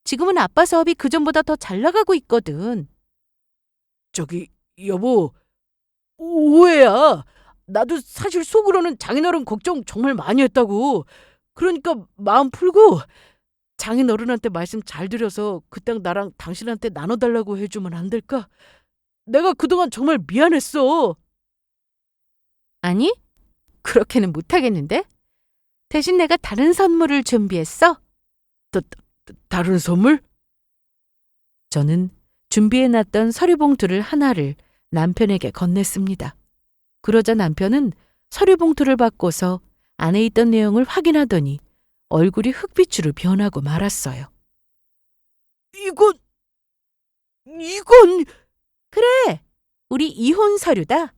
지금은 아빠 사업이 그전보다 더 잘 나가고 있거든. 저기, 여보, 오해야. 나도 사실 속으로는 장인어른 걱정 정말 많이 했다고. 그러니까 마음 풀고 장인어른한테 말씀 잘 드려서 그 땅 나랑 당신한테 나눠달라고 해주면 안 될까? 내가 그동안 정말 미안했어. 아니, 그렇게는 못하겠는데? 대신 내가 다른 선물을 준비했어. 다른 선물? 저는 준비해놨던 서류봉투를 하나를 남편에게 건넸습니다. 그러자 남편은 서류봉투를 받고서 안에 있던 내용을 확인하더니 얼굴이 흑빛으로 변하고 말았어요. 이건 그래, 우리 이혼 서류다.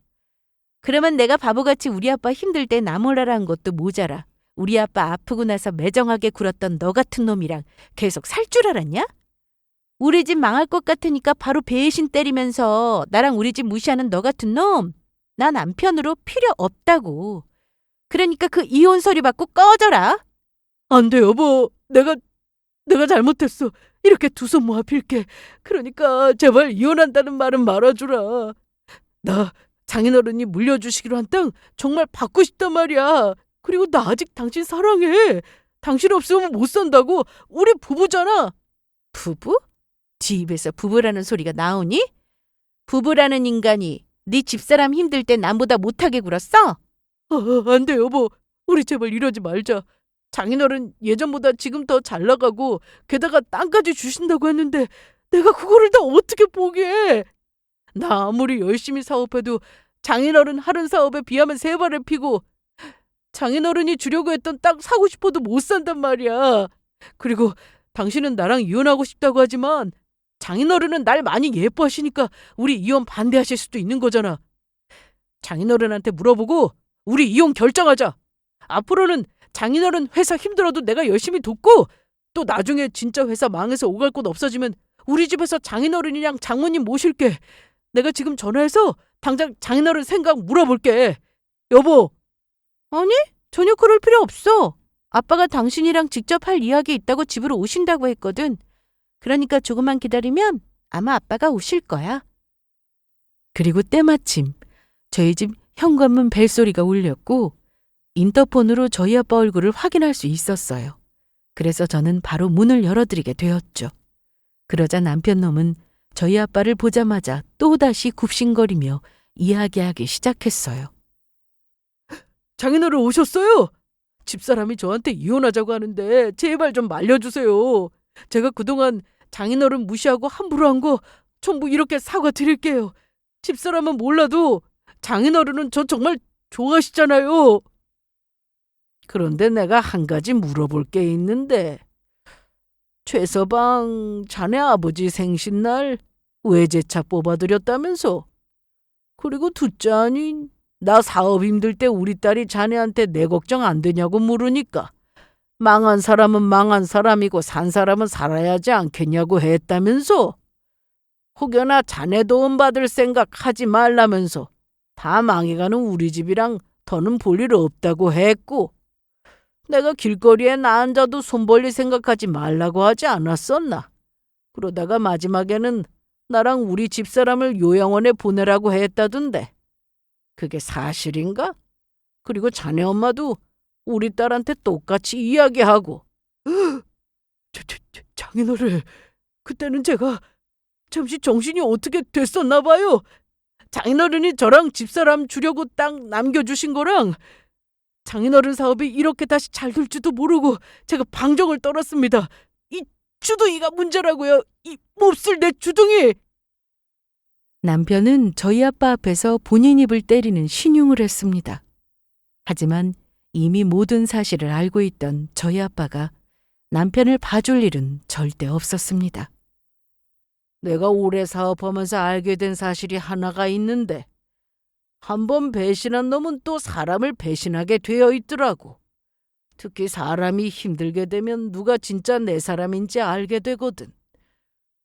그러면 내가 바보같이 우리 아빠 힘들 때 나몰라라 한 것도 모자라. 우리 아빠 아프고 나서 매정하게 굴었던 너 같은 놈이랑 계속 살 줄 알았냐? 우리 집 망할 것 같으니까 바로 배신 때리면서 나랑 우리 집 무시하는 너 같은 놈, 나 남편으로 필요 없다고. 그러니까 그 이혼 서류 받고 꺼져라. 안 돼, 여보. 내가 잘못했어. 이렇게 두 손 모아 빌게. 그러니까 제발 이혼한다는 말은 말아주라. 나 장인어른이 물려주시기로 한 땅 정말 받고 싶단 말이야. 그리고 나 아직 당신 사랑해. 당신 없으면 못 산다고. 우리 부부잖아. 부부? 네 입에서 부부라는 소리가 나오니? 부부라는 인간이 네 집사람 힘들 때 남보다 못하게 굴었어? 안 돼, 여보. 우리 제발 이러지 말자. 장인어른 예전보다 지금 더 잘 나가고 게다가 땅까지 주신다고 했는데 내가 그거를 다 어떻게 포기해. 나 아무리 열심히 사업해도 장인어른 하는 사업에 비하면 세 발을 피고 장인어른이 주려고 했던 땅 사고 싶어도 못 산단 말이야. 그리고 당신은 나랑 이혼하고 싶다고 하지만 장인어른은 날 많이 예뻐하시니까 우리 이혼 반대하실 수도 있는 거잖아. 장인어른한테 물어보고 우리 이혼 결정하자. 앞으로는 장인어른 회사 힘들어도 내가 열심히 돕고 또 나중에 진짜 회사 망해서 오갈 곳 없어지면 우리 집에서 장인어른이랑 장모님 모실게. 내가 지금 전화해서 당장 장인어른 생각 물어볼게. 여보. 아니, 전혀 그럴 필요 없어. 아빠가 당신이랑 직접 할 이야기 있다고 집으로 오신다고 했거든. 그러니까 조금만 기다리면 아마 아빠가 오실 거야. 그리고 때마침 저희 집 현관문 벨소리가 울렸고 인터폰으로 저희 아빠 얼굴을 확인할 수 있었어요. 그래서 저는 바로 문을 열어드리게 되었죠. 그러자 남편 놈은 저희 아빠를 보자마자 또다시 굽신거리며 이야기하기 시작했어요. 장인어른 오셨어요? 집사람이 저한테 이혼하자고 하는데 제발 좀 말려주세요. 제가 그동안 장인어른 무시하고 함부로 한 거 전부 이렇게 사과드릴게요. 집사람은 몰라도 장인어른은 저 정말 좋아하시잖아요. 그런데 내가 한 가지 물어볼 게 있는데 최서방 자네 아버지 생신날 외제차 뽑아드렸다면서? 그리고 둘째 아닌 나 사업 힘들 때 우리 딸이 자네한테 내 걱정 안 되냐고 물으니까 망한 사람은 망한 사람이고 산 사람은 살아야지 않겠냐고 했다면서? 혹여나 자네 도움 받을 생각 하지 말라면서 다 망해가는 우리 집이랑 더는 볼 일 없다고 했고 내가 길거리에 나 앉아도 손 벌릴 생각하지 말라고 하지 않았었나? 그러다가 마지막에는 나랑 우리 집사람을 요양원에 보내라고 했다던데 그게 사실인가? 그리고 자네 엄마도 우리 딸한테 똑같이 이야기하고 장인어른 그때는 제가 잠시 정신이 어떻게 됐었나 봐요. 장인어른이 저랑 집사람 주려고 땅 남겨주신 거랑 장인어른 사업이 이렇게 다시 잘 될 줄도 모르고 제가 방정을 떨었습니다. 이 주둥이가 문제라고요. 이 몹쓸 내 주둥이. 남편은 저희 아빠 앞에서 본인 입을 때리는 신용을 했습니다. 하지만 이미 모든 사실을 알고 있던 저희 아빠가 남편을 봐줄 일은 절대 없었습니다. 내가 오래 사업하면서 알게 된 사실이 하나가 있는데 한 번 배신한 놈은 또 사람을 배신하게 되어 있더라고. 특히 사람이 힘들게 되면 누가 진짜 내 사람인지 알게 되거든.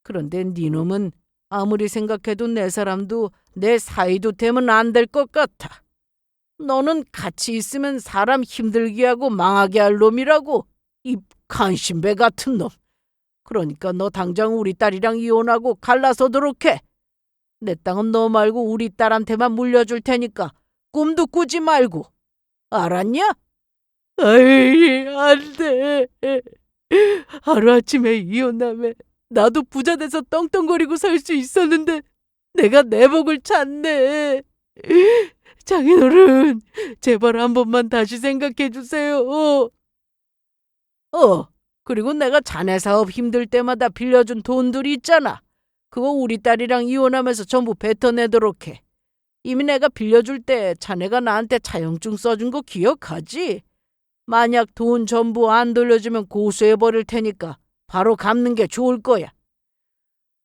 그런데 네 놈은 아무리 생각해도 내 사람도 내 사이도 되면 안 될 것 같아. 너는 같이 있으면 사람 힘들게 하고 망하게 할 놈이라고. 이 간신배 같은 놈. 그러니까 너 당장 우리 딸이랑 이혼하고 갈라서도록 해. 내 땅은 너 말고 우리 딸한테만 물려줄 테니까 꿈도 꾸지 말고. 알았냐? 아이, 안 돼. 하루아침에 이혼하면 나도 부자 돼서 떵떵거리고 살 수 있었는데 내가 내 복을 찾네. 장인어른, 제발 한 번만 다시 생각해 주세요. 그리고 내가 자네 사업 힘들 때마다 빌려준 돈들이 있잖아. 그거 우리 딸이랑 이혼하면서 전부 뱉어내도록 해. 이미 내가 빌려줄 때 자네가 나한테 차용증 써준 거 기억하지? 만약 돈 전부 안 돌려주면 고소해버릴 테니까 바로 갚는 게 좋을 거야.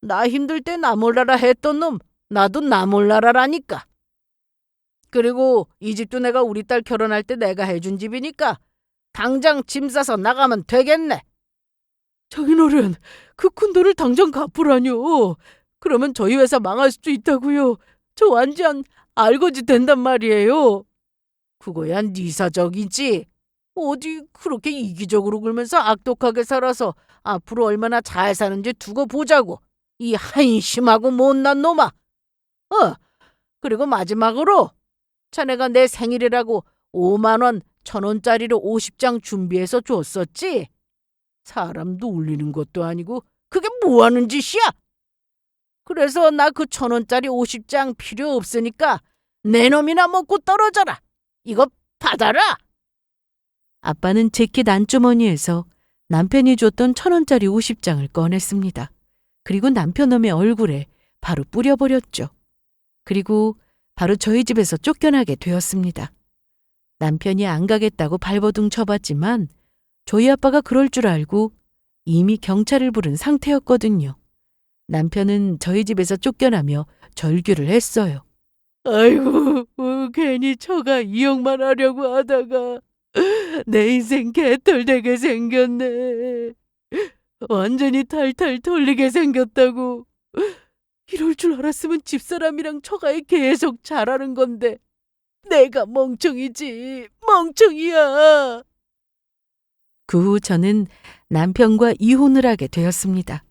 나 힘들 때 나 몰라라 했던 놈, 나도 나 몰라라라니까. 그리고 이 집도 내가 우리 딸 결혼할 때 내가 해준 집이니까 당장 짐 싸서 나가면 되겠네. 장인어른, 그 큰 돈을 당장 갚으라뇨. 그러면 저희 회사 망할 수도 있다고요. 저 완전 알거지 된단 말이에요. 그거야 네 사정이지. 어디 그렇게 이기적으로 굴면서 악독하게 살아서 앞으로 얼마나 잘 사는지 두고 보자고. 이 한심하고 못난 놈아. 그리고 마지막으로 자네가 내 생일이라고 5만 원, 1,000원짜리로 50장 준비해서 줬었지? 사람 놀리는 것도 아니고 그게 뭐하는 짓이야? 그래서 나 그 1,000원짜리 50장 필요 없으니까 내 놈이나 먹고 떨어져라. 이거 받아라. 아빠는 재킷 안주머니에서 남편이 줬던 1,000원짜리 50장을 꺼냈습니다. 그리고 남편놈의 얼굴에 바로 뿌려버렸죠. 그리고 바로 저희 집에서 쫓겨나게 되었습니다. 남편이 안 가겠다고 발버둥 쳐봤지만 저희 아빠가 그럴 줄 알고 이미 경찰을 부른 상태였거든요. 남편은 저희 집에서 쫓겨나며 절규를 했어요. 아이고, 괜히 처가 이용만 하려고 하다가 내 인생 개털되게 생겼네. 완전히 탈탈 털리게 생겼다고. 이럴 줄 알았으면 집사람이랑 처가에 계속 잘하는 건데 내가 멍청이지, 멍청이야. 그 후 저는 남편과 이혼을 하게 되었습니다.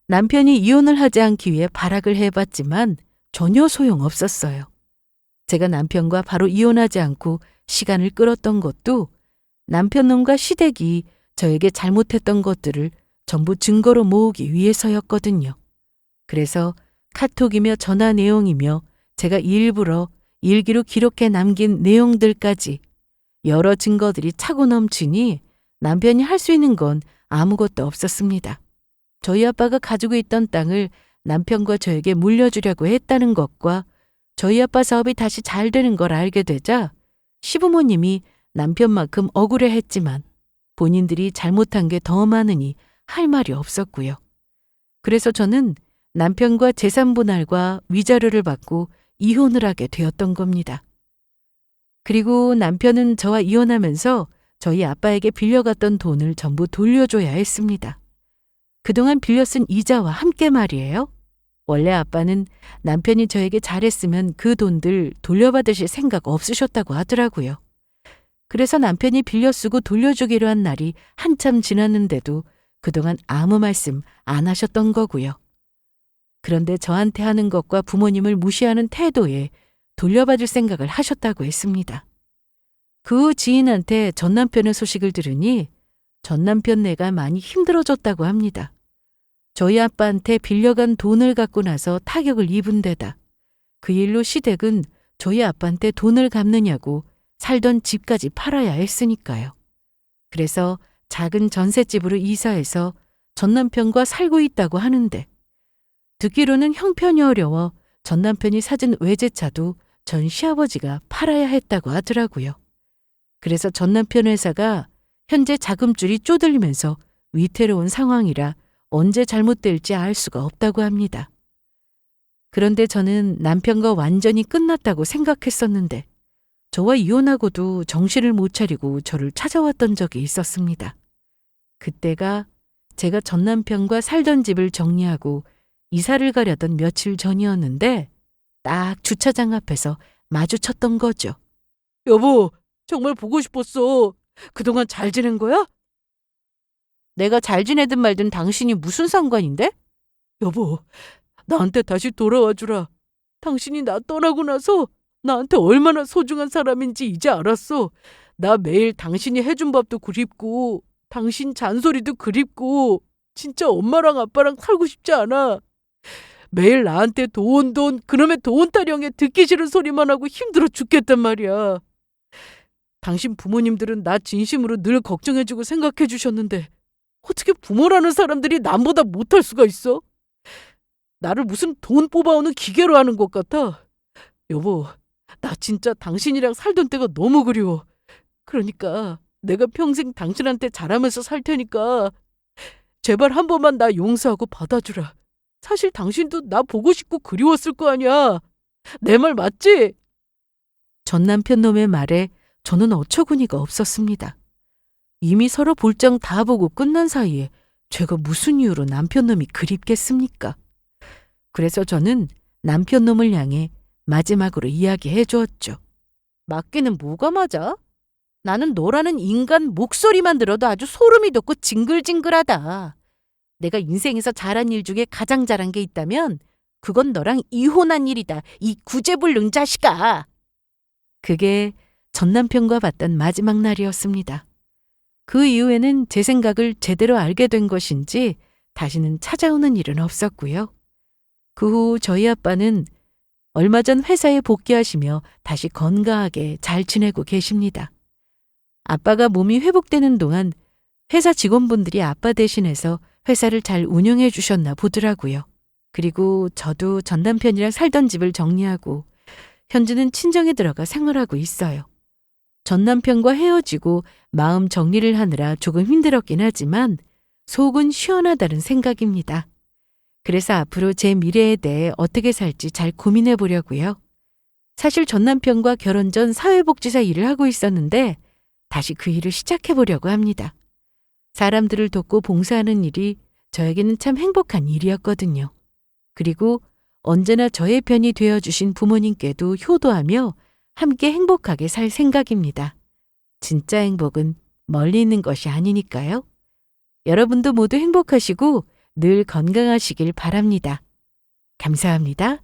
남편이 이혼을 하지 않기 위해 발악을 해봤지만 전혀 소용없었어요. 제가 남편과 바로 이혼하지 않고 시간을 끌었던 것도 남편놈과 시댁이 저에게 잘못했던 것들을 전부 증거로 모으기 위해서였거든요. 그래서 카톡이며 전화 내용이며 제가 일부러 일기로 기록해 남긴 내용들까지 여러 증거들이 차고 넘치니 남편이 할 수 있는 건 아무것도 없었습니다. 저희 아빠가 가지고 있던 땅을 남편과 저에게 물려주려고 했다는 것과 저희 아빠 사업이 다시 잘 되는 걸 알게 되자 시부모님이 남편만큼 억울해했지만 본인들이 잘못한 게 더 많으니 할 말이 없었고요. 그래서 저는 남편과 재산 분할과 위자료를 받고 이혼을 하게 되었던 겁니다. 그리고 남편은 저와 이혼하면서 저희 아빠에게 빌려갔던 돈을 전부 돌려줘야 했습니다. 그동안 빌려 쓴 이자와 함께 말이에요. 원래 아빠는 남편이 저에게 잘했으면 그 돈들 돌려받으실 생각 없으셨다고 하더라고요. 그래서 남편이 빌려 쓰고 돌려주기로 한 날이 한참 지났는데도 그동안 아무 말씀 안 하셨던 거고요. 그런데 저한테 하는 것과 부모님을 무시하는 태도에 돌려받을 생각을 하셨다고 했습니다. 그 후 지인한테 전 남편의 소식을 들으니 전 남편네가 많이 힘들어졌다고 합니다. 저희 아빠한테 빌려간 돈을 갖고 나서 타격을 입은 데다 그 일로 시댁은 저희 아빠한테 돈을 갚느냐고 살던 집까지 팔아야 했으니까요. 그래서 작은 전셋집으로 이사해서 전 남편과 살고 있다고 하는데 듣기로는 형편이 어려워 전 남편이 사준 외제차도 전 시아버지가 팔아야 했다고 하더라고요. 그래서 전 남편 회사가 현재 자금줄이 쪼들리면서 위태로운 상황이라 언제 잘못될지 알 수가 없다고 합니다. 그런데 저는 남편과 완전히 끝났다고 생각했었는데 저와 이혼하고도 정신을 못 차리고 저를 찾아왔던 적이 있었습니다. 그때가 제가 전 남편과 살던 집을 정리하고 이사를 가려던 며칠 전이었는데 딱 주차장 앞에서 마주쳤던 거죠. 여보, 정말 보고 싶었어. 그동안 잘 지낸 거야? 내가 잘 지내든 말든 당신이 무슨 상관인데? 여보, 나한테 다시 돌아와 주라. 당신이 나 떠나고 나서 나한테 얼마나 소중한 사람인지 이제 알았어. 나 매일 당신이 해준 밥도 그립고 당신 잔소리도 그립고 진짜 엄마랑 아빠랑 살고 싶지 않아. 매일 나한테 돈 그놈의 돈 타령에 듣기 싫은 소리만 하고 힘들어 죽겠단 말이야. 당신 부모님들은 나 진심으로 늘 걱정해주고 생각해주셨는데 어떻게 부모라는 사람들이 남보다 못할 수가 있어? 나를 무슨 돈 뽑아오는 기계로 하는 것 같아. 여보, 나 진짜 당신이랑 살던 때가 너무 그리워. 그러니까 내가 평생 당신한테 잘하면서 살 테니까 제발 한 번만 나 용서하고 받아주라. 사실 당신도 나 보고 싶고 그리웠을 거 아니야. 내 말 맞지? 전 남편 놈의 말에 저는 어처구니가 없었습니다. 이미 서로 볼장 다 보고 끝난 사이에 제가 무슨 이유로 남편 놈이 그립겠습니까? 그래서 저는 남편 놈을 향해 마지막으로 이야기해 주었죠. 맞기는 뭐가 맞아? 나는 너라는 인간 목소리만 들어도 아주 소름이 돋고 징글징글하다. 내가 인생에서 잘한 일 중에 가장 잘한 게 있다면 그건 너랑 이혼한 일이다. 이 구제불능 자식아. 그게 전 남편과 봤던 마지막 날이었습니다. 그 이후에는 제 생각을 제대로 알게 된 것인지 다시는 찾아오는 일은 없었고요. 그 후 저희 아빠는 얼마 전 회사에 복귀하시며 다시 건강하게 잘 지내고 계십니다. 아빠가 몸이 회복되는 동안 회사 직원분들이 아빠 대신해서 회사를 잘 운영해 주셨나 보더라고요. 그리고 저도 전 남편이랑 살던 집을 정리하고 현재는 친정에 들어가 생활하고 있어요. 전 남편과 헤어지고 마음 정리를 하느라 조금 힘들었긴 하지만 속은 시원하다는 생각입니다. 그래서 앞으로 제 미래에 대해 어떻게 살지 잘 고민해 보려고요. 사실 전 남편과 결혼 전 사회복지사 일을 하고 있었는데 다시 그 일을 시작해 보려고 합니다. 사람들을 돕고 봉사하는 일이 저에게는 참 행복한 일이었거든요. 그리고 언제나 저의 편이 되어주신 부모님께도 효도하며 함께 행복하게 살 생각입니다. 진짜 행복은 멀리 있는 것이 아니니까요. 여러분도 모두 행복하시고 늘 건강하시길 바랍니다. 감사합니다.